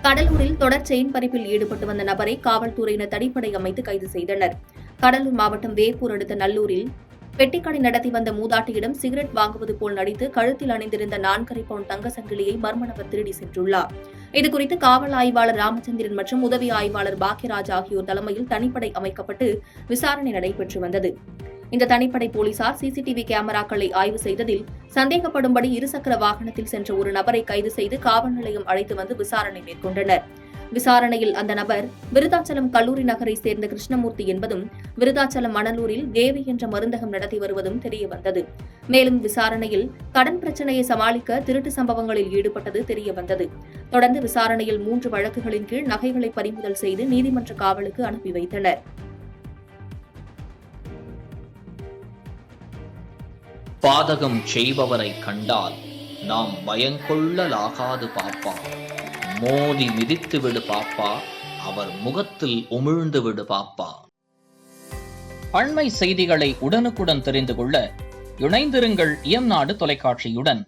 கடலூரில் தொடர் செயின் பறிப்பில் ஈடுபட்டு வந்த நபரை காவல்துறையினர் தனிப்படை அமைத்து கைது செய்தனர். கடலூர் மாவட்டம் வேப்பூர் அடுத்த நல்லூரில் பெட்டிக்கடை நடத்தி வந்த மூதாட்டியிடம் சிகரெட் வாங்குவது போல் நடித்து கழுத்தில் அணிந்திருந்த 4.5 பவுண்ட் தங்க சங்கிலியை மர்ம நபர் திருடி சென்றுள்ளார். இதுகுறித்து காவல் ஆய்வாளர் ராமச்சந்திரன் மற்றும் உதவி ஆய்வாளர் பாக்கியராஜ் ஆகியோர் தலைமையில் தனிப்படை அமைக்கப்பட்டு விசாரணை நடைபெற்று வந்தது. இந்த தனிப்படை போலீசார் சிசிடிவி கேமராக்களை ஆய்வு செய்ததில் சந்தேகப்படும்படி இருசக்கர வாகனத்தில் சென்ற ஒரு நபரை கைது செய்து காவல் நிலையம் அழைத்து வந்து விசாரணை மேற்கொண்டனர். விசாரணையில் அந்த நபர் விருதாச்சலம் கல்லூரி நகரை சேர்ந்த கிருஷ்ணமூர்த்தி என்பதும் விருதாச்சலம் மணலூரில் தேவி என்ற மருந்தகம் நடத்தி வருவதும் தெரியவந்தது. மேலும் விசாரணையில் கடன் பிரச்சனையை சமாளிக்க திருட்டு சம்பவங்களில் ஈடுபட்டது தெரியவந்தது. தொடர்ந்து விசாரணையில் 3 வழக்குகளின் கீழ் நகைகளை பறிமுதல் செய்து நீதிமன்ற காவலுக்கு அனுப்பி வைத்தனர். பாதகம் செய்பவரை கண்டால் நாம் பயங்கொள்ளலாகாது பாப்பா. மோதி மிதித்து விடு பாப்பா, அவர் முகத்தில் உமிழ்ந்து விடு பாப்பா. அண்மை செய்திகளை உடனுக்குடன் தெரிந்து கொள்ள இணைந்திருங்கள் இயம்நாடு தொலைக்காட்சியுடன்.